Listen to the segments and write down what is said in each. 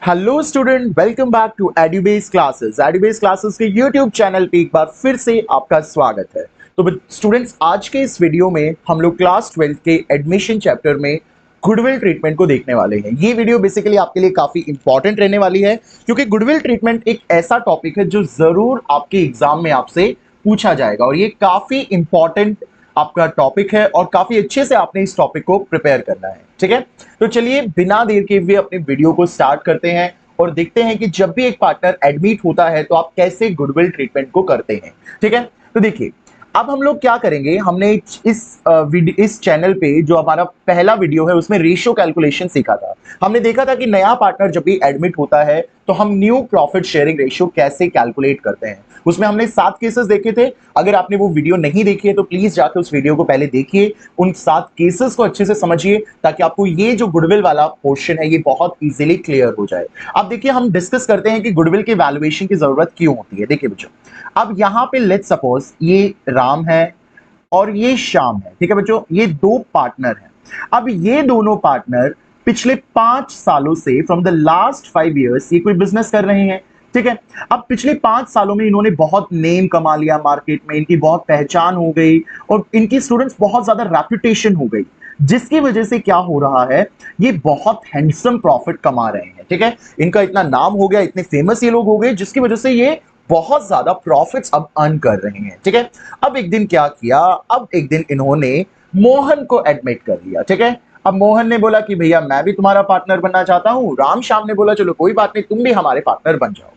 Hello student, welcome back to Edubase classes. Edubase classes के YouTube channel पे एक बार फिर से आपका स्वागत है। तो स्टूडेंट्स, आज के इस वीडियो में हम लोग क्लास 12 के एडमिशन चैप्टर में गुडविल ट्रीटमेंट को देखने वाले हैं। ये वीडियो बेसिकली आपके लिए काफी इंपॉर्टेंट रहने वाली है, क्योंकि गुडविल ट्रीटमेंट एक ऐसा टॉपिक है जो जरूर आपके एग्जाम में आपसे पूछा जाएगा, और ये काफी इंपॉर्टेंट आपका टॉपिक है और काफी अच्छे से आपने इस टॉपिक को प्रिपेयर करना है। ठीक है, तो चलिए बिना देर के हुए अपने वीडियो को स्टार्ट करते हैं और देखते हैं कि जब भी एक पार्टनर एडमिट होता है तो आप कैसे गुडविल ट्रीटमेंट को करते हैं। ठीक है, तो देखिए अब हम लोग क्या करेंगे। हमने इस चैनल पे जो हमारा पहला वीडियो है उसमें रेशियो कैलकुलेशन सीखा था। हमने देखा था कि नया पार्टनर जब भी एडमिट होता है तो हम न्यू प्रॉफिट शेयरिंग रेशियो कैसे कैलकुलेट करते हैं। उसमें हमने 7 केसेस देखे थे। अगर आपने वो वीडियो नहीं देखी है तो प्लीज जाकर उस वीडियो को पहले देखिए, उन 7 केसेस को अच्छे से समझिए, ताकि आपको ये जो गुडविल वाला पोर्शन है ये बहुत इजीली क्लियर हो जाए। अब देखिए, हम डिस्कस करते हैं कि गुडविल की वैल्यूएशन की जरूरत क्यों होती है। देखिए बच्चों, अब यहां पे लेट्स सपोज ये राम है और ये श्याम है। ठीक है बच्चों, ये दो पार्टनर हैं। अब ये दोनों पार्टनर पिछले 5 सालों से, फ्रॉम द लास्ट 5 इयर्स, ये कोई बिजनेस कर रहे हैं। ठीक है, अब पिछले 5 सालों में इन्होंने बहुत नेम कमा लिया मार्केट में, इनकी बहुत पहचान हो गई और इनकी स्टूडेंट्स बहुत ज्यादा रेपुटेशन हो गई, जिसकी वजह से क्या हो रहा है, ये बहुत हैंडसम प्रॉफिट कमा रहे हैं। ठीक है, इनका इतना नाम हो गया, इतने फेमस ये लोग हो गए, जिसकी वजह से ये बहुत ज्यादा प्रॉफिट्स अब अर्न कर रहे हैं। ठीक है, अब एक दिन क्या किया, अब एक दिन इन्होंने मोहन को एडमिट कर लिया। ठीक है, अब मोहन ने बोला कि भैया मैं भी तुम्हारा पार्टनर बनना चाहता हूं। राम श्याम ने बोला चलो कोई बात नहीं, तुम भी हमारे पार्टनर बन जाओ।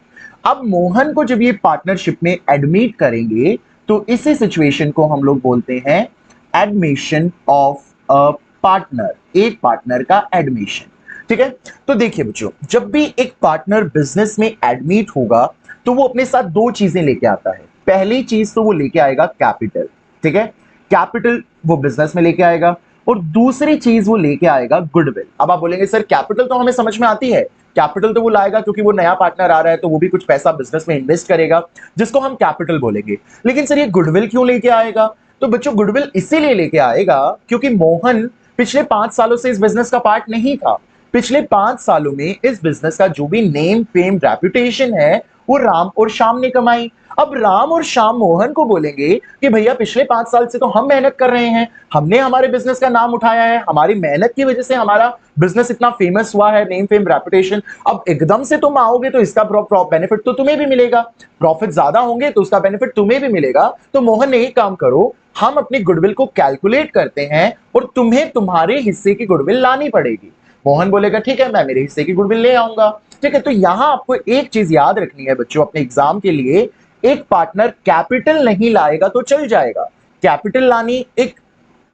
अब मोहन को जब ये पार्टनरशिप में एडमिट करेंगे तो इसी सिचुएशन को हम लोग बोलते हैं एडमिशन ऑफ अ पार्टनर, एक पार्टनर का एडमिशन। ठीक है, तो देखिए बच्चों, जब भी एक पार्टनर बिजनेस में एडमिट होगा तो वो अपने साथ दो चीजें लेके आता है। पहली चीज तो वो लेके आएगा कैपिटल। ठीक है, कैपिटल वो बिजनेस में लेके आएगा, और दूसरी चीज वो लेके आएगा गुडविल। अब आप बोलेंगे सर कैपिटल तो हमें समझ में आती है, कैपिटल तो वो लाएगा क्योंकि वो नया पार्टनर आ रहा है तो वो भी कुछ पैसा बिजनेस में इन्वेस्ट करेगा, जिसको हम कैपिटल बोलेंगे। लेकिन सर ये गुडविल क्यों लेके आएगा? तो बच्चों गुडविल इसीलिए लेके आएगा क्योंकि मोहन पिछले 5 सालों से इस बिजनेस का पार्ट नहीं था। पिछले 5 सालों में इस बिजनेस का जो भी नेम फेम रेपुटेशन है वो राम और श्याम ने कमाई। अब राम और श्याम मोहन को बोलेंगे कि भैया पिछले 5 साल से तो हम मेहनत कर रहे हैं, हमने हमारे बिजनेस का नाम उठाया है, हमारी मेहनत की वजह से हमारा बिजनेस इतना फेमस हुआ है, नेम फेम रेपुटेशन। अब एकदम से तुम आओगे तो इसका बेनिफिट तो तुम्हें भी मिलेगा, प्रॉफिट ज्यादा होंगे तो उसका बेनिफिट तुम्हें भी मिलेगा। तो मोहन ने एक काम करो, हम अपनी गुडविल को कैलकुलेट करते हैं और तुम्हें तुम्हारे हिस्से की गुडविल लानी पड़ेगी। मोहन बोलेगा ठीक है, मैं मेरे हिस्से की गुडविल ले आऊंगा। ठीक है, तो यहां आपको एक चीज याद रखनी है बच्चों अपने एग्जाम के लिए, एक पार्टनर कैपिटल नहीं लाएगा तो चल जाएगा, कैपिटल लानी एक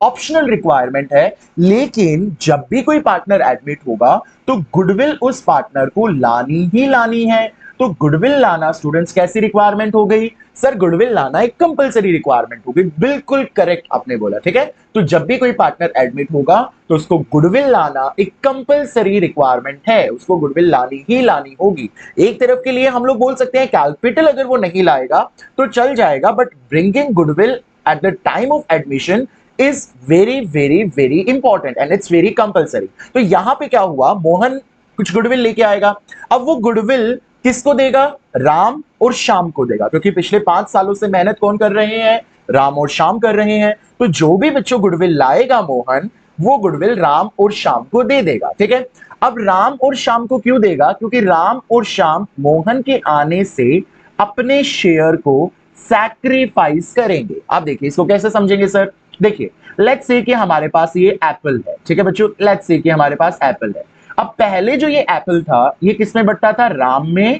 ऑप्शनल रिक्वायरमेंट है, लेकिन जब भी कोई पार्टनर एडमिट होगा तो गुडविल उस पार्टनर को लानी ही लानी है। तो गुडविल लाना स्टूडेंट्स कैसी रिक्वायरमेंट हो गई? सर गुडविल लाना एक कंपलसरी रिक्वायरमेंट हो गई। बिल्कुल करेक्ट आपने बोला। ठीक है, तो जब भी कोई पार्टनर एडमिट होगा तो उसको गुडविल लाना एक कंपलसरी रिक्वायरमेंट है, उसको गुडविल लानी ही लानी होगी। एक तरफ के लिए हम लोग बोल सकते हैं कैपिटल अगर वो नहीं लाएगा तो चल जाएगा, but bringing goodwill at the time of admission is very very very important and it's very compulsory. तो यहां पे क्या हुआ, मोहन कुछ गुडविल लेके आएगा। अब वो गुडविल किसको देगा? राम और श्याम को देगा, क्योंकि पिछले 5 सालों से मेहनत कौन कर रहे हैं? राम और श्याम कर रहे हैं। तो जो भी बच्चों गुडविल लाएगा मोहन, वो गुडविल राम और श्याम को दे देगा। ठीक है, अब राम और श्याम को क्यों देगा? क्योंकि राम और श्याम मोहन के आने से अपने शेयर को सैक्रिफाइस करेंगे। आप देखिए इसको कैसे समझेंगे सर? देखिए, लेट्स से कि हमारे पास ये एप्पल है। ठीक है बच्चों, लेट्स से कि हमारे पास एप्पल है। अब पहले जो ये एप्पल था ये किसमें बंटता था? राम में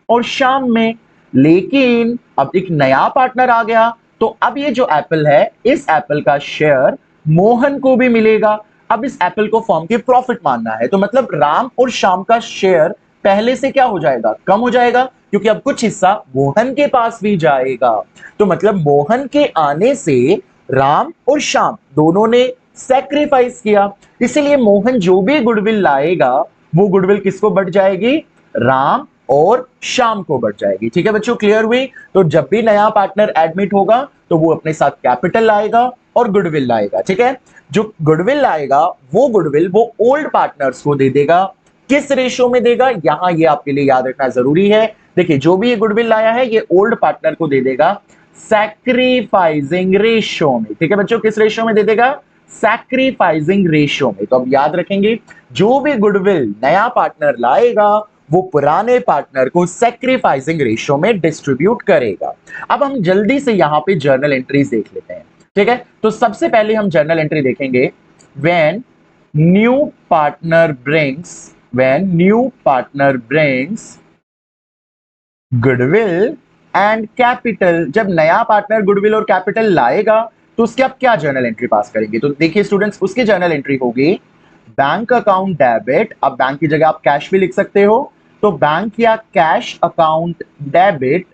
और श्याम में। लेकिन अब एक नया पार्टनर आ गया तो अब ये जो एप्पल है, इस एप्पल का शेयर मोहन को भी मिलेगा। अब इस एप्पल को फॉर्म के प्रॉफिट मानना है, तो मतलब राम और श्याम का शेयर पहले से क्या हो जाएगा? कम हो जाएगा, क्योंकि अब कुछ हिस्सा मोहन के पास भी जाएगा। तो मतलब मोहन के आने से राम और श्याम दोनों ने सैक्रिफाइस किया, इसीलिए मोहन जो भी गुडविल लाएगा वो गुडविल किसको बढ़ जाएगी? राम और श्याम को बढ़ जाएगी। ठीक है बच्चों, क्लियर हुई? तो जब भी नया पार्टनर एडमिट होगा तो वो अपने साथ कैपिटल लाएगा और गुडविल लाएगा। ठीक है, जो गुडविल लाएगा वो गुडविल वो ओल्ड पार्टनर्स को दे देगा, किस रेशो में देगा, यहां ये आपके लिए याद रखना जरूरी है। देखिए जो भी ये गुडविल लाया है ये ओल्ड पार्टनर को दे देगा सैक्रिफाइसिंग रेशो में। ठीक है बच्चों, किस रेशो में दे देगा, सैक्रिफाइसिंग रेशो में। तो अब याद रखेंगे जो भी गुडविल नया पार्टनर लाएगा वो पुराने पार्टनर को सैक्रिफाइसिंग रेशो में डिस्ट्रीब्यूट करेगा। अब हम जल्दी से यहां पे जर्नल एंट्रीज देख लेते हैं। ठीक है, तो सबसे पहले हम जर्नल एंट्री देखेंगे when new partner brings goodwill and capital. जब नया पार्टनर गुडविल और कैपिटल लाएगा तो उसके आप क्या जर्नल एंट्री पास करेंगे, तो देखिए स्टूडेंट्स उसकी जर्नल एंट्री होगी बैंक अकाउंट डेबिट। अब बैंक की जगह आप कैश भी लिख सकते हो, तो बैंक या cash account debit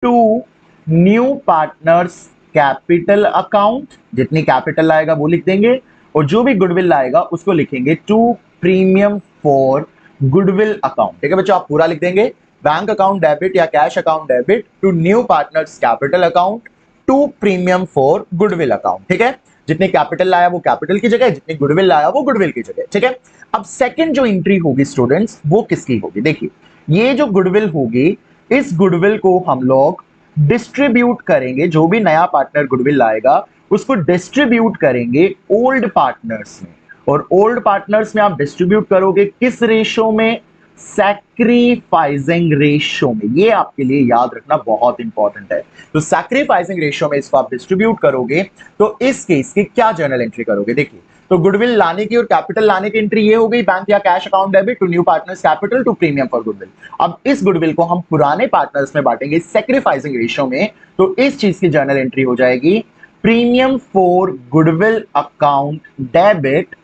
to new partners capital account. जितनी कैपिटल लाएगा वो लिख देंगे और जो भी गुडविल लाएगा उसको लिखेंगे to premium for goodwill account. ठीक है बच्चों, आप पूरा लिख देंगे बैंक अकाउंट डेबिट या cash account debit to new partners capital account to premium for goodwill account. ठीक है, जितने कैपिटल लाया वो कैपिटल की जगह, जितने गुडविल लाया वो गुडविल की जगह। ठीक है, अब सेकंड जो एंट्री होगी स्टूडेंट्स वो किसकी होगी, देखिए ये जो गुडविल होगी इस गुडविल को हम लोग डिस्ट्रीब्यूट करेंगे, जो भी नया पार्टनर गुडविल लाएगा उसको डिस्ट्रीब्यूट करेंगे ओल्ड पार्टनर्स में। और ओल्ड पार्टनर्स में आप डिस्ट्रीब्यूट करोगे किस रेशो में, सैक्रिफाइसिंग रेशो में। ये आपके लिए याद रखना बहुत इंपॉर्टेंट है। तो सैक्रिफाइसिंग रेशो में इसको आप डिस्ट्रीब्यूट करोगे तो इस केस की क्या जर्नल एंट्री करोगे, देखिए तो गुडविल लाने की और कैपिटल लाने की एंट्री ये हो गई बैंक या cash account debit to new partners capital to premium for goodwill. अब इस गुडविल को हम पुराने पार्टनर्स में बांटेंगे सैक्रिफाइसिंग रेशो में, तो इस चीज की जर्नल एंट्री हो जाएगी premium for goodwill account debit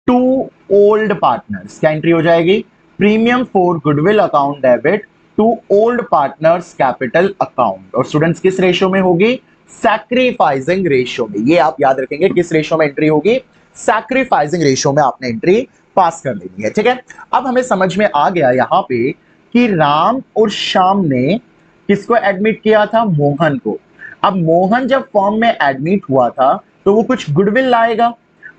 to old partners. क्या एंट्री हो जाएगी, premium for goodwill account debit to old partners capital account. और स्टूडेंट्स किस रेशो में होगी, सैक्रिफाइसिंग रेशो में। ये आप याद रखेंगे किस रेशो में एंट्री होगी, सैक्रिफाइसिंग रेशो में आपने एंट्री पास कर लेनी है। ठीक है, अब हमें समझ में आ गया यहां पे कि राम और श्याम ने किसको एडमिट किया था, मोहन को। अब मोहन जब फॉर्म में एडमिट हुआ था तो वो कुछ गुडविल लाएगा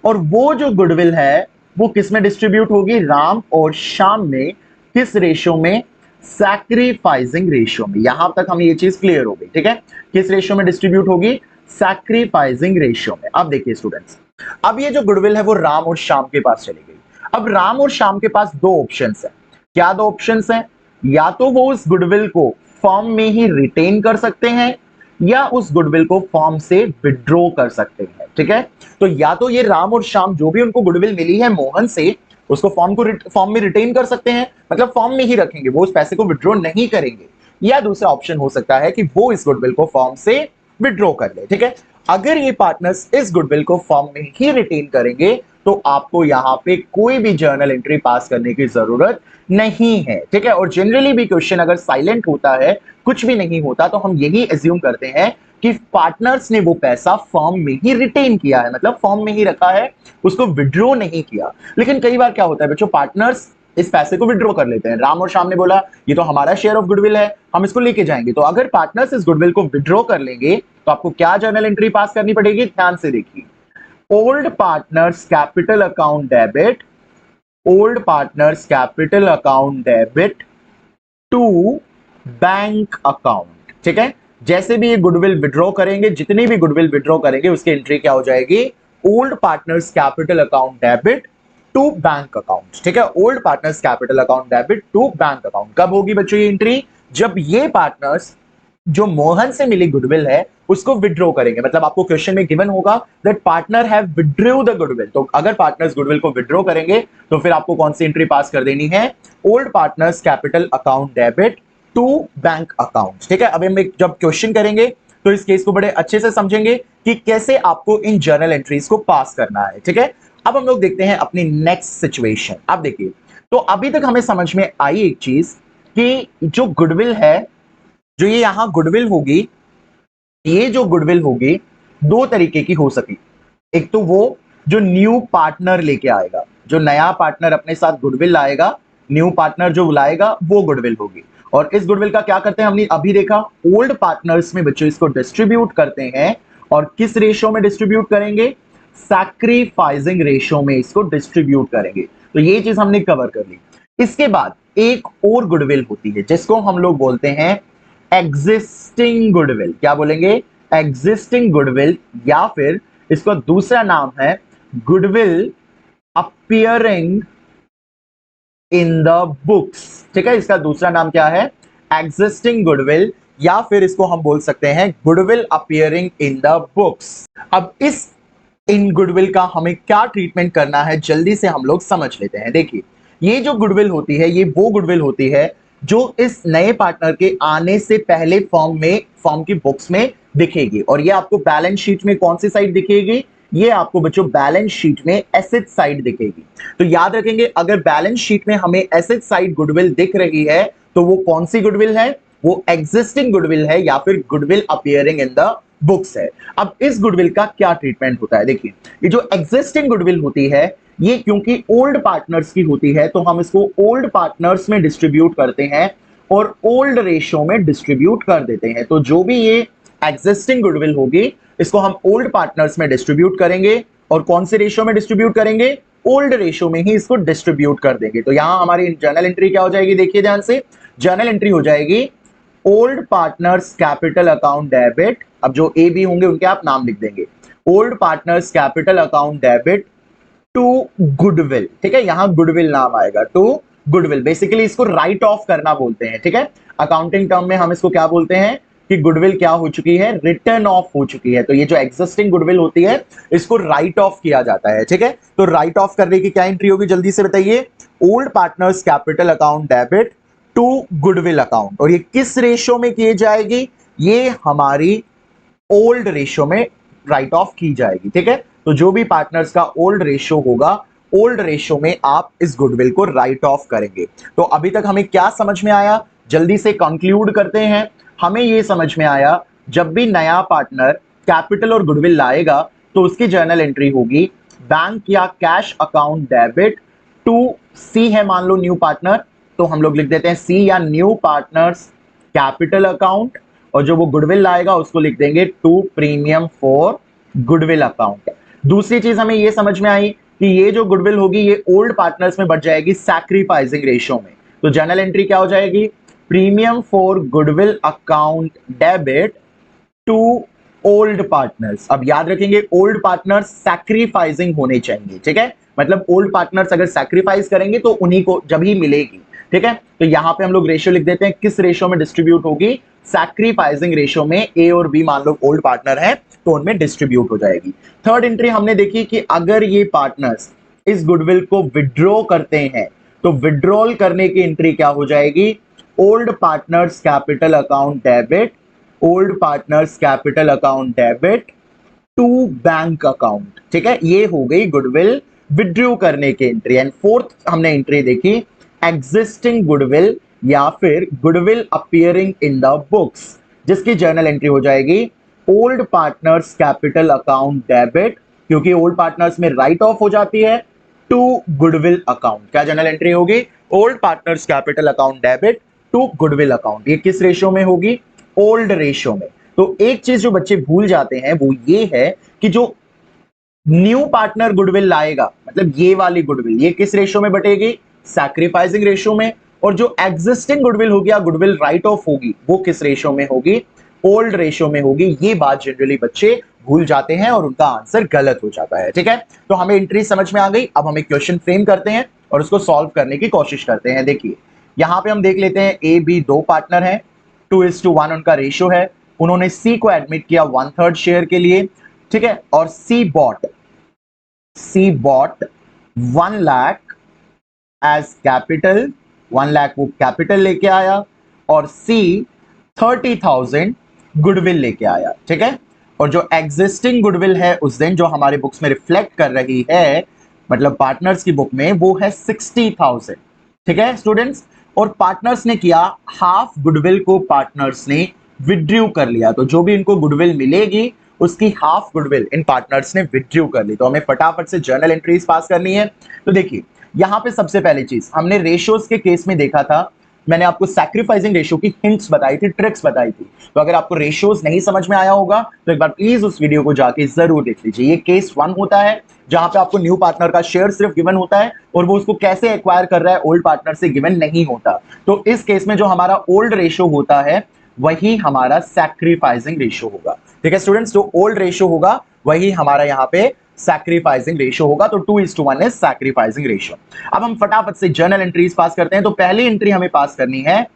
और वो जो गुडविल है वो किस में डिस्ट्रीब्यूट होगी, राम और श्याम में। किस रेशो में, सैक्रिफाइसिंग रेशो में। यहां तक हम ये चीज क्लियर हो गई। ठीक है, किस रेशो में डिस्ट्रीब्यूट होगी, सैक्रिफाइसिंग रेशो में। अब देखिए स्टूडेंट्स, अब ये जो गुडविल है वो राम और श्याम के पास चली गई। अब राम और श्याम के पास दो ऑप्शंस है। क्या दो ऑप्शंस है, या तो वो उस गुडविल को फॉर्म में ही रिटेन कर सकते हैं या उस गुडविल को फॉर्म से विड्रॉ कर सकते हैं। ठीक है, तो या तो ये राम और श्याम जो भी उनको गुडविल मिली है मोहन से उसको फॉर्म में रिटेन कर सकते हैं, मतलब फॉर्म में ही रखेंगे, वो उस पैसे को विड्रॉ नहीं करेंगे। या दूसरा ऑप्शन हो सकता है कि वो इस गुडविल को फॉर्म से विड्रॉ कर ले। ठीक है, अगर ये पार्टनर्स इस गुडविल को फॉर्म में ही रिटेन करेंगे तो आपको यहां पे कोई भी जर्नल एंट्री पास करने की जरूरत नहीं है। ठीक है, और जनरली भी क्वेश्चन अगर साइलेंट होता है, कुछ भी नहीं होता, तो हम यही एज्यूम करते हैं कि पार्टनर्स ने वो पैसा फॉर्म में ही रिटेन किया है, मतलब फॉर्म में ही रखा है, उसको विड्रॉ नहीं किया। लेकिन कई बार क्या होता है बच्चों, पार्टनर्स इस पैसे को विड्रॉ कर लेते हैं। राम और श्याम ने बोला ये तो हमारा शेयर ऑफ गुडविल है, हम इसको लेके जाएंगे। तो अगर पार्टनर्स इस गुडविल को विड्रॉ कर लेंगे तो आपको क्या जर्नल एंट्री पास करनी पड़ेगी, ध्यान से देखिए, old partners capital account debit, old partners capital account debit to bank account. ठीक है, जैसे भी ये गुडविल विड्रॉ करेंगे, जितनी भी गुडविल विड्रॉ करेंगे उसकी एंट्री क्या हो जाएगी, old partners capital account debit to bank account. ठीक है, old partners capital account debit to bank account. कब होगी बच्चों ये एंट्री, जब ये पार्टनर्स जो मोहन से मिली गुडविल है उसको विड्रॉ करेंगे। मतलब आपको क्वेश्चन में गिवन होगा that partner have withdraw the goodwill, तो अगर पार्टनर्स गुडविल को विड्रॉ करेंगे तो फिर आपको कौन सी एंट्री पास कर देनी है, old partners capital account debit to bank account. ठीक है, अब हम जब क्वेश्चन करेंगे तो इस केस को बड़े अच्छे से समझेंगे कि कैसे आपको इन जर्नल एंट्रीज को पास करना है। ठीक है, अब हम लोग देखते हैं अपनी नेक्स्ट सिचुएशन। अब देखिए, तो अभी तक हमें समझ में आई एक चीज कि जो गुडविल है, जो ये यहां गुडविल होगी, ये जो गुडविल होगी दो तरीके की हो सकी। एक तो वो जो न्यू पार्टनर लेके आएगा, जो नया पार्टनर अपने साथ गुडविल लाएगा, न्यू पार्टनर जो लाएगा वो गुडविल होगी। और इस गुडविल का क्या करते हैं, हमने अभी देखा, ओल्ड पार्टनर्स में बच्चों इसको डिस्ट्रीब्यूट करते हैं। और किस रेशो में डिस्ट्रीब्यूट करेंगे, सैक्रिफाइसिंग रेशो में इसको डिस्ट्रीब्यूट करेंगे। तो ये चीज हमने कवर कर ली। इसके बाद एक और गुडविल होती है जिसको हम लोग बोलते हैं एग्जिस्टिंग गुडविल। क्या बोलेंगे? एग्जिस्टिंग गुडविल, या फिर इसका दूसरा नाम है goodwill appearing in the books. ठीक है, इसका दूसरा नाम क्या है? एग्जिस्टिंग गुडविल, या फिर इसको हम बोल सकते हैं goodwill appearing in the books. अब इस इन गुडविल का हमें क्या ट्रीटमेंट करना है, जल्दी से हम लोग समझ लेते हैं। देखिए, ये जो गुडविल होती है, ये वो गुडविल होती है जो इस नए पार्टनर के आने से पहले फॉर्म की बुक्स में दिखेगी। और ये आपको बैलेंस शीट में कौन सी साइड दिखेगी? ये आपको बच्चों बैलेंस शीट में एसेट साइड दिखेगी। तो याद रखेंगे, अगर बैलेंस शीट में हमें एसेट साइड गुडविल दिख रही है तो वो कौन सी गुडविल है? वो एग्जिस्टिंग गुडविल है या फिर goodwill appearing in the books है। अब इस गुडविल का क्या ट्रीटमेंट होता है? देखिए, ये जो एग्जिस्टिंग गुडविल होती है, ये क्योंकि ओल्ड पार्टनर्स की होती है तो हम इसको ओल्ड पार्टनर्स में डिस्ट्रीब्यूट करते हैं और ओल्ड रेशियो में डिस्ट्रीब्यूट कर देते हैं। तो जो भी ये एग्जिस्टिंग गुडविल होगी, इसको हम ओल्ड पार्टनर्स में डिस्ट्रीब्यूट करेंगे और कौन से रेशियो में डिस्ट्रीब्यूट करेंगे? ओल्ड रेशियो में ही इसको डिस्ट्रीब्यूट कर देंगे। तो यहां हमारी जर्नल एंट्री क्या हो जाएगी? देखिए ध्यान से, जर्नल एंट्री हो जाएगी old partners capital account debit. अब जो ए बी होंगे उनके आप नाम लिख देंगे। Old partners capital account debit to goodwill. ठीक है, यहां गुडविल नाम आएगा, टू गुडविल। बेसिकली इसको राइट ऑफ करना बोलते हैं। ठीक है, अकाउंटिंग टर्म में हम इसको क्या बोलते हैं कि गुडविल क्या हो चुकी है? रिटर्न ऑफ हो चुकी है। तो ये जो एग्जिस्टिंग गुडविल होती है, इसको राइट ऑफ किया जाता है। ठीक है, तो राइट ऑफ करने की क्या एंट्री होगी, जल्दी से बताइए? Old partners capital account debit to goodwill account. और ये किस रेशियो में की जाएगी? ये हमारी ओल्ड रेशियो में राइट ऑफ की जाएगी। ठीक है, तो जो भी पार्टनर्स का ओल्ड रेशियो होगा, ओल्ड रेशियो में आप इस गुडविल को राइट ऑफ करेंगे। तो अभी तक हमें क्या समझ में आया? जल्दी से कंक्लूड करते हैं। हमें यह समझ में आया, जब भी नया पार्टनर कैपिटल और गुडविल लाएगा तो उसकी जर्नल एंट्री होगी बैंक या कैश अकाउंट डेबिट टू सी है, मान लो न्यू पार्टनर, तो हम लोग लिख देते हैं सी या न्यू पार्टनर्स कैपिटल अकाउंट, और जो वो गुडविल लाएगा उसको लिख देंगे to premium for goodwill account. दूसरी चीज हमें ये समझ में आई कि ये जो गुडविल होगी ये ओल्ड पार्टनर्स में बढ़ जाएगी सैक्रिफाइसिंग रेशियो में। तो जर्नल एंट्री क्या हो जाएगी? Premium for goodwill account debit to old partners. अब याद रखेंगे, ओल्ड पार्टनर्स सैक्रिफाइसिंग होने चाहिए। ठीक है, मतलब ओल्ड पार्टनर्स अगर सैक्रिफाइस करेंगे तो उन्हीं को जब ही मिलेगी। ठीक है, तो यहां पे हम लोग रेशियो लिख देते हैं, किस रेशियो में डिस्ट्रीब्यूट होगी? सैक्रिफाइसिंग रेशियो में। ए और बी मान लो ओल्ड पार्टनर है तो उनमें डिस्ट्रीब्यूट हो जाएगी। थर्ड एंट्री हमने देखी कि अगर ये पार्टनर्स इस गुडविल को विड्रॉ करते हैं तो विड्रॉल करने की एंट्री क्या हो जाएगी? Old partners capital account debit, old partners capital account debit to bank account. ठीक है, ये हो गई गुडविल विड्रॉ करने की एंट्री। एंड फोर्थ हमने एंट्री देखी एग्जिस्टिंग गुडविल या फिर goodwill appearing in the books, जिसकी जर्नल एंट्री हो जाएगी old partners capital account debit, क्योंकि ओल्ड पार्टनर्स में राइट ऑफ हो जाती है, टू गुडविल अकाउंट। क्या जर्नल एंट्री होगी? Old partners capital account debit to goodwill account. ये किस रेशियो में होगी? ओल्ड रेशियो में। तो एक चीज जो बच्चे भूल जाते हैं वो ये है कि जो न्यू पार्टनर गुडविल लाएगा, मतलब ये वाली गुडविल, ये किस रेशियो में बटेगी? सैक्रिफाइसिंग रेशियो में। और जो एग्जिस्टिंग गुडविल होगी या गुडविल राइट ऑफ होगी, वो किस रेशियो में होगी? ओल्ड रेशियो में होगी। ये बात जनरली बच्चे भूल जाते हैं और उनका आंसर गलत हो जाता है। ठीक है, तो हमें एंट्री समझ में आ गई। अब हम एक क्वेश्चन फ्रेम करते हैं और उसको सॉल्व करने की कोशिश करते हैं। देखिए, यहां पे हम देख लेते हैं ए बी दो पार्टनर हैं, 2:1 उनका रेशियो है। उन्होंने सी को एडमिट किया 1/3 शेयर के लिए। ठीक है, और C brought 1 lakh as capital, 1 lakh वो कैपिटल लेके आया, और सी 30,000 गुडविल लेके आया। ठीक है, और जो एग्जिस्टिंग गुडविल है उस दिन जो हमारे बुक्स में रिफ्लेक्ट कर रही है, मतलब पार्टनर्स की बुक में, वो है 60,000। ठीक है स्टूडेंट्स, और पार्टनर्स ने किया हाफ गुडविल को पार्टनर्स ने विड्रॉ कर लिया। तो जो भी इनको गुडविल मिलेगी उसकी हाफ गुडविल इन पार्टनर्स ने विड्रॉ कर ली। तो हमें फटाफट से जर्नल एंट्रीज पास करनी है। तो देखिए, यहां पे सबसे पहली चीज हमने रेशियोज के केस में देखा था मैंने आपको सैक्रिफाइसिंग रेशियो की हिंट्स बताई थी, ट्रिक्स बताई थी। तो अगर आपको रेशियोज नहीं समझ में आया होगा तो एक बार प्लीज उस वीडियो को जाके जरूर देख लीजिए। ये केस 1 होता है जहां पे आपको न्यू पार्टनर का शेयर सिर्फ गिवन होता है और वो उसको कैसे एक्वायर कर रहा है ओल्ड पार्टनर से गिवन नहीं होता। तो इस केस में जो हमारा ओल्ड रेशियो होता है वही हमारा सैक्रिफाइसिंग रेशियो होगा। ठीक है स्टूडेंट्स, जो ओल्ड रेशियो होगा वही हमारा यहाँ पे सैक्रिफाइसिंग रेशियो होगा। तो 2:1 इज सैक्रिफाइसिंग रेशियो। अब हम फटाफट से जर्नल एंट्रीज पास करते हैं। तो पहली एंट्री हमें पास करनी है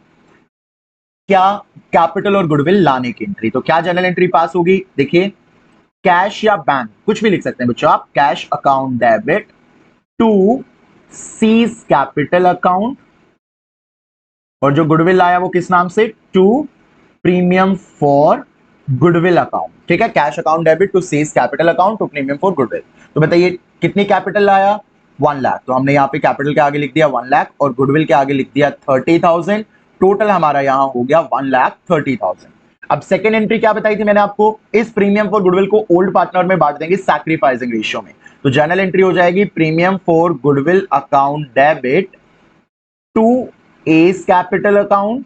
क्या, कैपिटल और गुडविल लाने की एंट्री। तो क्या जर्नल एंट्री पास होगी, देखिए कैश या बैंक कुछ भी लिख सकते हैं बच्चों आप, cash account debit to C's capital account, और जो गुडविल लाया वो किस नाम से, to premium for goodwill account. ठीक है, cash account debit to C's capital account to premium for goodwill. तो बताइए कितनी कैपिटल लाया, 1 लाख। तो हमने यहाँ पे कैपिटल के आगे लिख दिया 1 लाख और गुडविल के आगे लिख दिया 30,000। टोटल हमारा यहाँ हो गया 1,30,000। अब सेकेंड एंट्री क्या बताई थी मैंने आपको, इस प्रीमियम फॉर गुडविल को ओल्ड पार्टनर में बांट देंगे सैक्रिफाइसिंग रेशियो में। तो जर्नल एंट्री हो जाएगी premium for goodwill account debit to A's capital account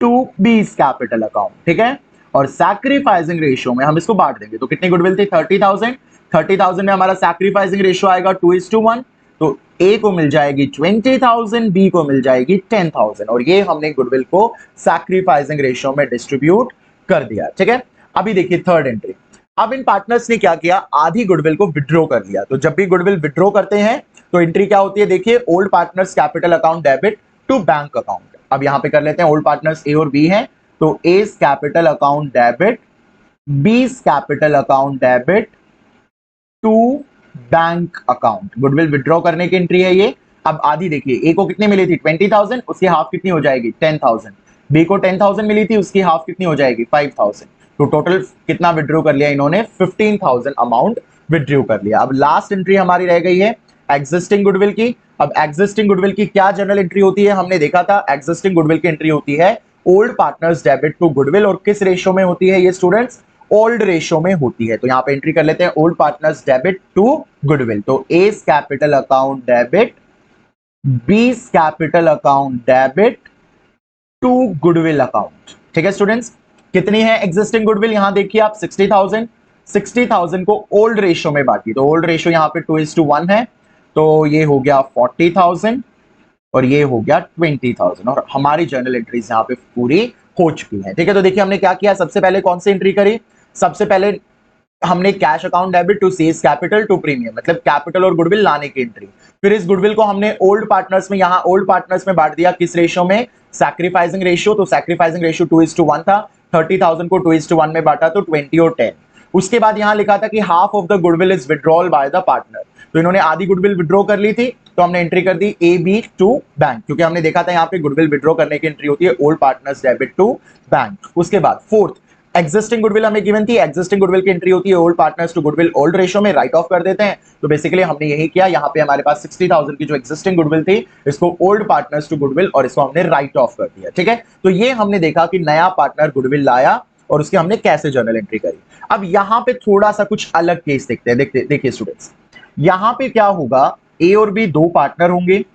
to B's capital account. ठीक है, और सैक्रिफाइसिंग रेशियो में हम इसको बांट देंगे। तो कितनी गुडविल थी, 30,000। 30,000 में हमारा सैक्रिफाइसिंग रेशियो आएगा 2:1। तो ए को मिल जाएगी 20,000, बी को मिल जाएगी 10,000, और ये हमने गुडविल को सैक्रिफाइसिंग रेशियो में डिस्ट्रीब्यूट कर दिया। ठीक है, अभी देखिए थर्ड एंट्री। अब इन पार्टनर्स ने क्या किया, आधी गुडविल को विड्रॉ कर लिया। तो जब भी गुडविल विड्रॉ करते हैं तो एंट्री क्या होती है, देखिए old partners capital account debit to bank account. अब यहां पे कर लेते हैं, ओल्ड पार्टनर्स ए और बी हैं, तो A's capital account debit, B's capital account debit to bank account. Goodwill withdraw करने की एंट्री है ये। अब आधी देखिए, ए को कितनी मिली थी 20,000, उसकी हाफ कितनी हो जाएगी 10,000। बी को 10,000 मिली थी, उसकी हाफ कितनी हो जाएगी 5,000। तो टोटल कितना विड्रॉ कर लिया इन्होंने, 15,000 अमाउंट विड्रॉ कर लिया। अब लास्ट एंट्री हमारी रह गई है एग्जिस्टिंग गुडविल की। अब एग्जिस्टिंग गुडविल की क्या जनरल एंट्री होती है, हमने देखा था एग्जिस्टिंग गुडविल की एंट्री होती है old partners debit to goodwill, और किस रेशियो में होती है ये स्टूडेंट्स, ओल्ड रेशियो में होती है। तो यहां पे एंट्री कर लेते हैं old partners debit to goodwill. तो A's capital account debit, B's capital account debit to goodwill account. ठीक है स्टूडेंट्स, कितनी है एग्जिस्टिंग गुडविल, यहां देखिए आप 60,000। 60,000 को ओल्ड रेशियो में बांटी, तो ओल्ड रेशियो यहां पे 2:1 है। तो ये हो गया 40,000 और ये हो गया 20,000, और हमारी जर्नल एंट्रीज यहाँ पे पूरी हो चुकी है। ठीक है, तो देखिए हमने क्या किया, सबसे पहले कौन सी एंट्री करी, सबसे पहले हमने cash account debit to C's capital to premium, मतलब कैपिटल और गुडविल लाने की एंट्री। फिर इस गुडविल को हमने ओल्ड पार्टनर्स में, यहाँ ओल्ड पार्टनर्स में बांट दिया किस रेशियो में, सैक्रिफाइसिंग रेशियो। तो सैक्रिफाइसिंग रेशियो 2:1 था, 30,000 को 2:1 में बांटा तो 20 और 10। उसके बाद यहां लिखा था कि half of the goodwill is withdrawal by the partner. तो इन्होंने आधी गुडविल विड्रॉ कर ली थी, तो हमने एंट्री कर दी ए बी टू बैंक, क्योंकि हमने देखा था यहाँ पे गुडविल विड्रॉ करने की एंट्री होती है old partners debit to bank. उसके बाद फोर्थ एग्जिस्टिंग गुडविल हमें गिवन थी, एग्जिस्टिंग गुडविल की एंट्री होती है old partners to goodwill old ratio में, राइट ऑफ कर देते हैं। तो बेसिकली हमने यही किया, यहाँ पे हमारे पास 60,000 की जो एग्जिस्टिंग गुडविल थी, इसको ओल्ड पार्टनर्स टू गुडविल और इसको हमने राइट ऑफ कर दिया। ठीक है, तो ये हमने देखा कि नया पार्टनर गुडविल लाया और उसकी हमने कैसे जर्नल एंट्री करी। अब यहाँ पे थोड़ा सा कुछ अलग केस देखते हैं। देखिए स्टूडेंट्स, यहाँ पे क्या होगा, ए और बी दो पार्टनर होंगे,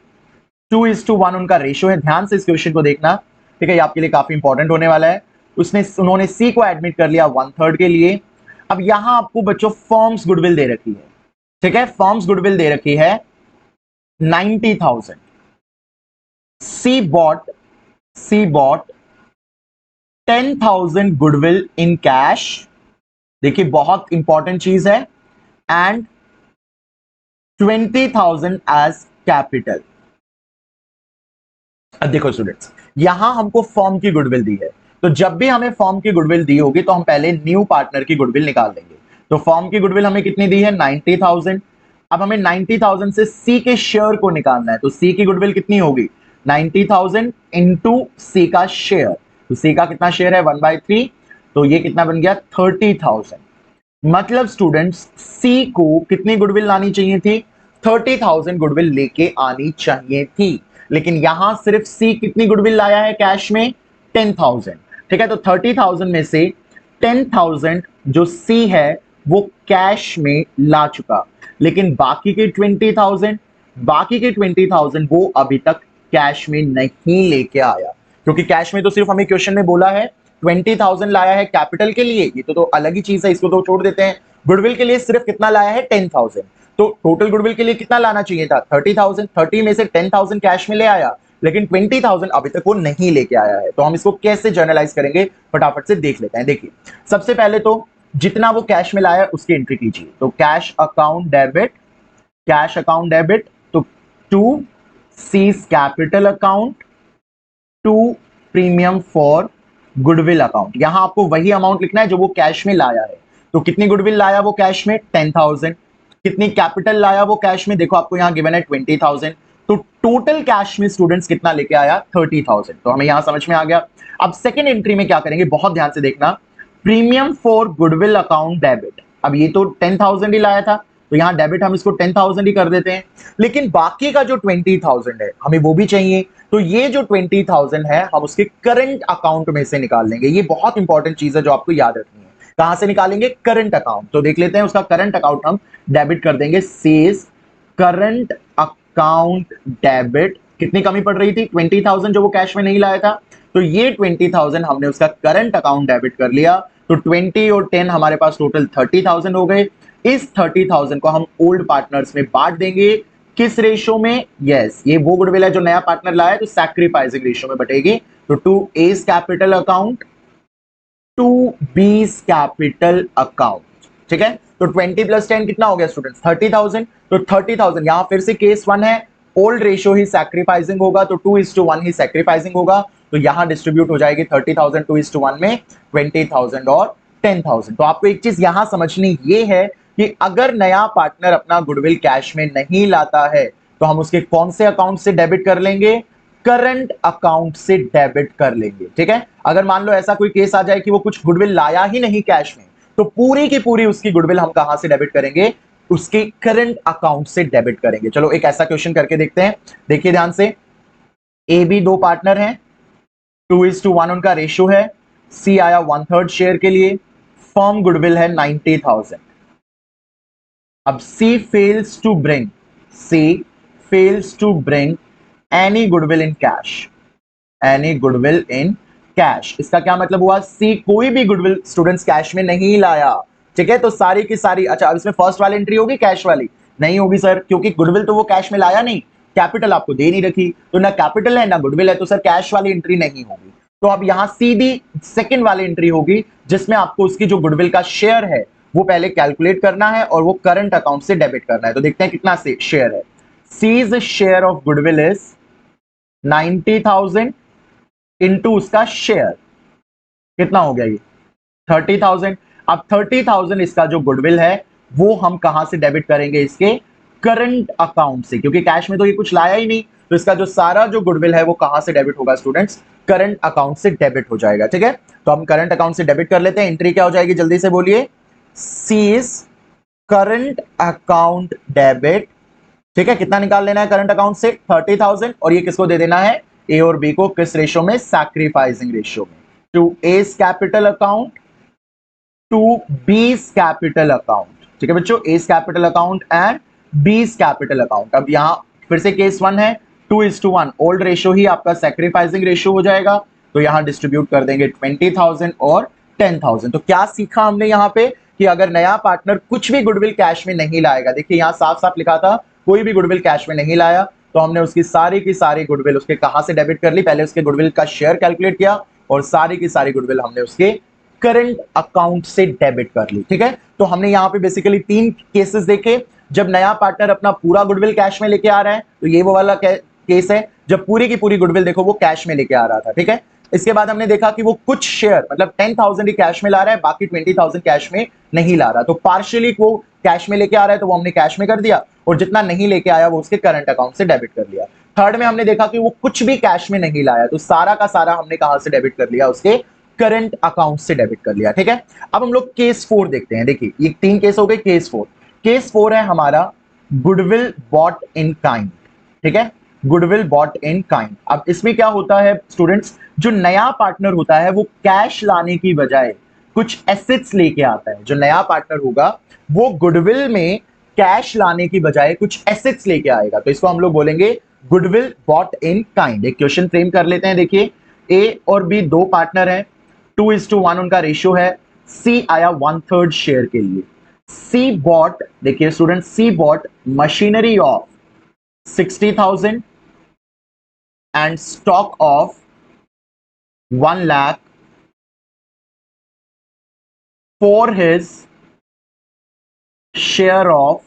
2:1 उनका रेशियो है। ध्यान से इस क्वेश्चन को देखना, ठीक है, ये आपके लिए काफी इंपॉर्टेंट होने वाला है। उन्होंने सी को एडमिट कर लिया 1/3 के लिए। अब यहां आपको बच्चों फर्म्स गुडविल दे रखी है। ठीक है, फर्म्स गुडविल दे रखी है 90,000। सी बॉट 10,000 गुडविल इन कैश, देखिए बहुत इंपॉर्टेंट चीज है, एंड 20,000 एज कैपिटल। अब देखो स्टूडेंट्स, यहां हमको फर्म की गुडविल दी है, तो जब भी हमें फर्म की गुडविल दी होगी तो हम पहले न्यू पार्टनर की गुडविल निकाल देंगे। तो फर्म की गुडविल हमें कितनी दी है 90,000। अब हमें 90,000 से सी के शेयर को निकालना है, तो सी की गुडविल कितनी होगी 90,000 इंटू सी का शेयर। तो सी का कितना शेयर है 1/3, तो ये कितना बन गया 30,000। मतलब स्टूडेंट्स सी को कितनी गुडविल लानी चाहिए थी, 30,000 गुडविल लेके आनी चाहिए थी, लेकिन यहां सिर्फ सी कितनी गुडविल लाया है कैश में 10,000। ठीक है, तो 30,000 में से 10,000 जो सी है वो कैश में ला चुका, लेकिन बाकी के 20,000 वो अभी तक कैश में नहीं लेके आया, क्योंकि कैश में तो सिर्फ हमें क्वेश्चन में बोला है 20,000 लाया है कैपिटल के लिए, ये तो अलग ही चीज है, इसको तो छोड़ देते हैं। गुडविल के लिए सिर्फ कितना लाया है 10,000, तो टोटल गुडविल के लिए कितना लाना चाहिए था 30,000, 30 में से 10,000 कैश में ले आया, लेकिन 20,000 अभी तक वो नहीं लेके आया है। तो हम इसको कैसे जर्नलाइज करेंगे फटाफट से देख लेते हैं। देखिए सबसे पहले तो जितना वो कैश में लाया उसकी एंट्री कीजिए, तो cash account debit, cash account debit, तो to C's capital account, to premium for goodwill account. यहां आपको वही अमाउंट लिखना है जो वो कैश में लाया है। तो कितनी गुडविल लाया वो कैश में 10,000, कितनी कैपिटल लाया वो कैश में, देखो आपको यहां गिवन है 20,000, तो टोटल कैश में स्टूडेंट्स कितना लेके आया 30,000। तो हमें यहां समझ में आ गया। अब सेकेंड एंट्री में क्या करेंगे, बहुत ध्यान से देखना, premium for goodwill account debit. अब ये तो 10,000 ही लाया था, तो यहां डेबिट हम इसको 10,000 ही कर देते हैं, लेकिन बाकी का जो 20,000 है हमें वो भी चाहिए। तो ये जो 20,000 है हम उसके करंट अकाउंट में से निकाल लेंगे। ये बहुत इंपॉर्टेंट चीज है जो आपको याद रखनी है। कहां से निकालेंगे, करंट अकाउंट। तो देख लेते हैं उसका करंट अकाउंट हम डेबिट कर देंगे, सेज करंट अकाउंट डेबिट। कितनी कमी पड़ रही थी 20,000 जो वो कैश में नहीं लाया था, तो ये 20,000 हमने उसका करंट अकाउंट डेबिट कर लिया। तो 20 और 10 हमारे पास टोटल 30,000 हो गए। इस 30,000 को हम ओल्ड पार्टनर्स में बांट देंगे, किस रेशो में, यस ये वो गुडविल है जो नया पार्टनर लाया है, तो सैक्रिफाइसिंग रेशो में बटेगी। तो to A's capital account, to B's capital account, ठीक है। तो 20 प्लस 10 कितना हो गया स्टूडेंट्स 30,000। तो 30,000 यहां फिर से केस 1 है, ओल्ड रेशो ही सैक्रिफाइसिंग होगा, तो 2:1 ही सैक्रिफाइसिंग होगा। तो यहां डिस्ट्रीब्यूट हो जाएगी 30,000 2:1 में 20,000 और 10,000। तो आपको एक चीज यहां समझनी ये है कि अगर नया पार्टनर अपना गुडविल कैश में नहीं लाता है तो हम उसके कौन से अकाउंट से डेबिट कर लेंगे, करंट अकाउंट से डेबिट कर लेंगे, ठीक है। अगर मान लो ऐसा कोई केस आ जाए कि वो कुछ गुडविल लाया ही नहीं कैश में, तो पूरी की पूरी उसकी गुडविल हम कहां से डेबिट करेंगे, उसके करंट अकाउंट से डेबिट करेंगे। चलो एक ऐसा क्वेश्चन करके देखते हैं, देखिए ध्यान से। ए बी दो पार्टनर हैं, 2:1 उनका रेशियो है, सी आया 1/3 शेयर के लिए, फर्म गुडविल है 90,000। अब C fails to bring any goodwill in cash, any goodwill in cash. इसका क्या मतलब हुआ, सी कोई भी गुडविल स्टूडेंट्स कैश में नहीं लाया, ठीक है। तो सारी की सारी, अच्छा अब इसमें फर्स्ट वाली एंट्री होगी कैश वाली, नहीं होगी सर, क्योंकि गुडविल तो वो कैश में लाया नहीं, कैपिटल आपको दे नहीं रखी, तो ना कैपिटल है ना गुडविल है, तो सर कैश वाली एंट्री नहीं होगी। तो अब यहां सीधी सेकंड वाली एंट्री होगी जिसमें आपको उसकी जो गुडविल का शेयर है वो पहले कैलकुलेट करना है और वो करंट अकाउंट से डेबिट करना है। तो देखते हैं कितना से शेयर है, C's share of goodwill is 90,000 into उसका शेयर कितना हो गया ये 30,000। अब 30,000 इसका जो गुडविल है वो हम कहां से डेबिट करेंगे, इसके करंट अकाउंट से, क्योंकि कैश में तो ये कुछ लाया ही नहीं, तो इसका जो सारा जो गुडविल है वो कहां से डेबिट होगा स्टूडेंट्स, करंट अकाउंट से डेबिट हो जाएगा, ठीक है। तो हम करंट अकाउंट से डेबिट कर लेते हैं। एंट्री क्या हो जाएगी जल्दी से बोलिए, सीज करंट अकाउंट डेबिट, ठीक है। कितना निकाल लेना है करंट अकाउंट से 30,000, और ये किसको दे देना है, ए और बी को, किस रेशो में, सैक्रिफाइसिंग रेशो में, to A's capital account to B's capital account, ठीक है बच्चों, A's capital account and B's capital account. अब यहां फिर से केस 1 है, 2:1 ओल्ड रेशो ही आपका सैक्रिफाइसिंग रेशो हो जाएगा, तो यहां डिस्ट्रीब्यूट कर देंगे 20,000 और 10,000। तो क्या सीखा हमने यहां पे कि अगर नया पार्टनर कुछ भी गुडविल कैश में नहीं लाएगा, देखिए यहां साफ साफ लिखा था कोई भी गुडविल कैश में नहीं लाया, तो हमने उसकी सारी की सारी गुडविल उसके कहां से डेबिट कर ली, पहले उसके गुडविल का शेयर कैलकुलेट किया और सारी की सारी गुडविल हमने उसके करंट अकाउंट से डेबिट कर ली, ठीक है। तो हमने यहां पे बेसिकली 3 केसेस देखे, जब नया पार्टनर अपना पूरा गुडविल कैश में लेके आ रहा है, तो ये वो वाला केस है जब पूरी की पूरी गुडविल देखो वो कैश में लेके आ रहा था, ठीक है। इसके बाद हमने देखा कि वो कुछ शेयर मतलब 10,000 ही कैश में ला रहा है, बाकी 20,000 कैश में नहीं ला रहा, तो पार्शियली वो कैश में लेके आ रहा है तो वो हमने कैश में कर दिया, और जितना नहीं लेके आया वो उसके करंट अकाउंट से डेबिट कर लिया। थर्ड में हमने देखा कि वो कुछ भी कैश में नहीं लाया, तो सारा का सारा हमने कहां से डेबिट कर लिया, उसके करंट अकाउंट से डेबिट कर लिया, ठीक है। अब हम लोग केस 4 देखते हैं। देखिए ये 3 केस हो गए, केस 4। केस 4 है हमारा गुडविल बॉट इन काइंड, ठीक है, गुडविल बॉट इन काइंड। अब इसमें क्या होता है स्टूडेंट्स, जो नया पार्टनर होता है वो कैश लाने की बजाय कुछ एसेट्स लेके आता है। जो नया पार्टनर होगा वो गुडविल में कैश लाने की बजाय कुछ एसेट्स लेके आएगा, तो इसको हम लोग बोलेंगे गुडविल बॉट इन काइंड। एक क्वेश्चन फ्रेम कर लेते हैं। देखिए ए और बी दो पार्टनर हैं, 2:1 उनका रेशियो है। सी आया 1/3 शेयर के लिए। सी बॉट, देखिए student, C bought machinery of 60,000 and stock of 1 lakh for his share of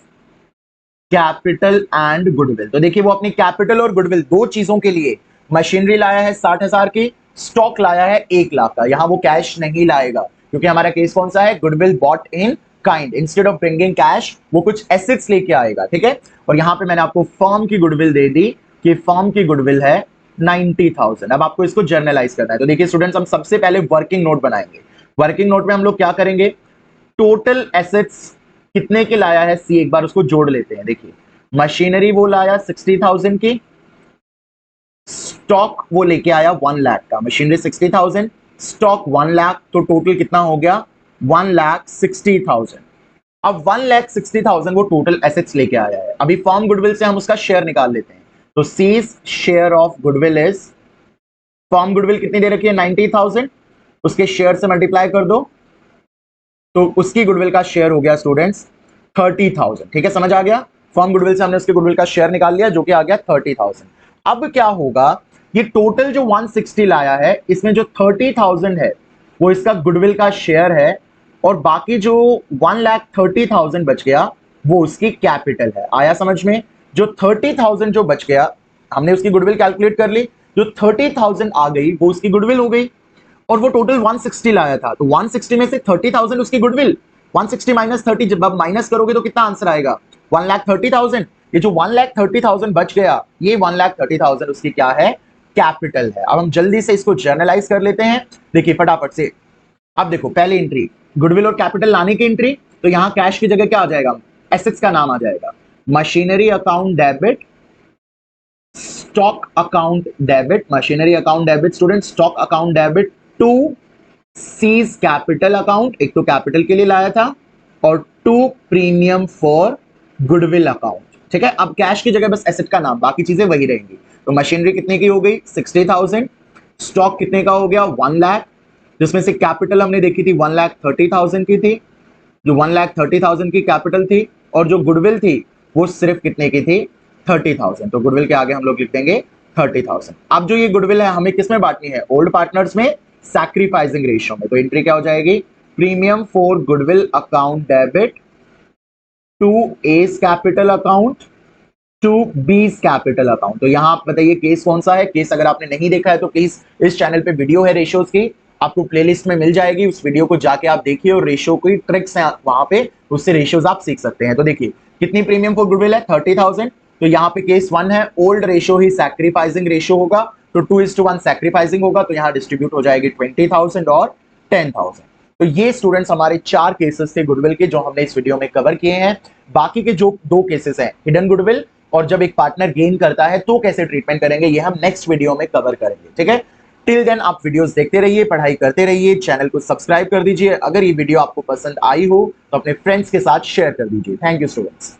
capital and goodwill. तो देखिए वो अपनी कैपिटल और गुडविल दो चीजों के लिए मशीनरी लाया है 60,000 की, स्टॉक लाया है 1 लाख का। यहां वो कैश नहीं लाएगा क्योंकि हमारा केस कौन सा है, goodwill bought in kind. Instead of bringing cash वो कुछ एसेट्स लेके आएगा, ठीक है। और यहां पे मैंने आपको फर्म की गुडविल दे दी कि फर्म की गुडविल है 90,000। अब आपको इसको जर्नलाइज करना है। तो देखिए स्टूडेंट्स, हम सबसे पहले वर्किंग नोट बनाएंगे। वर्किंग नोट में हम लोग क्या करेंगे, टोटल एसेट्स कितने के लाया है सी, एक बार उसको जोड़ लेते हैं। देखिए मशीनरी वो लाया 60,000 की, स्टॉक वो लेके आया 1 लाख का। मशीनरी 60,000, स्टॉक 1 लाख, तो टोटल कितना हो गया 1,60,000। अब 1,60,000 वो टोटल एसेट्स लेके आया है। अभी फर्म गुडविल से हम उसका शेयर निकाल लेते हैं। तो C's share of goodwill is, firm goodwill कितनी दे रखी है 90,000, उसके शेयर से मल्टीप्लाई कर दो तो उसकी गुडविल का शेयर हो गया स्टूडेंट्स 30,000। ठीक है, समझ आ गया। फर्म गुडविल से हमने उसके गुडविल का शेयर निकाल लिया जो कि आ गया 30,000। अब क्या होगा, ये टोटल जो 160 लाया है इसमें जो 30,000 है वो इसका गुडविल का शेयर है और बाकी जो 1,30,000 बच गया वो उसकी कैपिटल है। आया समझ में। जो 30,000 जो बच गया, हमने उसकी गुडविल कैलकुलेट कर ली, जो 30,000 आ गई वो उसकी गुडविल हो गई। और वो टोटल 160 लाया था, तो 160 में से 30,000 उसकी गुडविल, 160 माइनस 30 जब आप माइनस करोगे तो कितना आंसर आएगा 1,30,000। ये जो 1,30,000 बच गया, ये 1,30,000 उसकी क्या है, कैपिटल है। अब हम जल्दी से इसको जर्नलाइज कर लेते हैं। देखिए फटाफट से। अब देखो पहली एंट्री गुडविल और कैपिटल लाने की एंट्री, तो यहां कैश की जगह क्या आ जाएगा, एसेट्स का नाम आ जाएगा। Machinery account debit, stock account debit, machinery account debit student, stock account debit to C's capital account, एक तो कैपिटल के लिए लाया था, और to premium for goodwill account. ठीक है, अब कैश की जगह बस एसेट का नाम, बाकी चीजें वही रहेंगी। तो मशीनरी कितने की हो गई 60,000, स्टॉक कितने का हो गया 1 लाख, जिसमें से कैपिटल हमने देखी थी 1,30,000 की थी, जो 1,30,000 की कैपिटल थी, और जो गुडविल थी वो सिर्फ कितने की थी 30,000। तो गुडविल के आगे हम लोग लिख देंगे 30,000। अब जो ये गुडविल है हमें किस में बांटनी है, ओल्ड पार्टनर्स में, सैक्रिफाइसिंग रेशियो में। तो एंट्री क्या हो जाएगी, premium for goodwill account debit to A's capital account to B's capital account. तो यहां आप बताइए केस कौन सा है। केस अगर आपने नहीं देखा है तो प्लीज इस चैनल पे वीडियो है रेशियोज की, आपको प्लेलिस्ट में मिल जाएगी, उस वीडियो को जाके आप देखिए और रेशियो की ट्रिक्स हैं वहां पे, उससे रेशियोज आप सीख सकते हैं। तो देखिए कितनी प्रीमियम फॉर गुडविल है 30,000। तो यहाँ पे केस 1 है, ओल्ड रेशियो ही सैक्रिफाइसिंग रेशियो होगा, तो 2:1 सैक्रिफाइसिंग होगा, तो यहाँ डिस्ट्रीब्यूट हो जाएगी 20,000 और 10,000। तो ये स्टूडेंट्स हमारे 4 केसेस थे गुडविल के जो हमने इस वीडियो में कवर किए हैं। बाकी के जो 2 केसेस हैं, हिडन गुडविल और जब एक पार्टनर गेन करता है तो कैसे ट्रीटमेंट करेंगे, ये हम नेक्स्ट वीडियो में कवर करेंगे। ठीक है, टिल देन आप वीडियोस देखते रहिए, पढ़ाई करते रहिए, चैनल को सब्सक्राइब कर दीजिए। अगर ये वीडियो आपको पसंद आई हो तो अपने फ्रेंड्स के साथ शेयर कर दीजिए। Thank you students.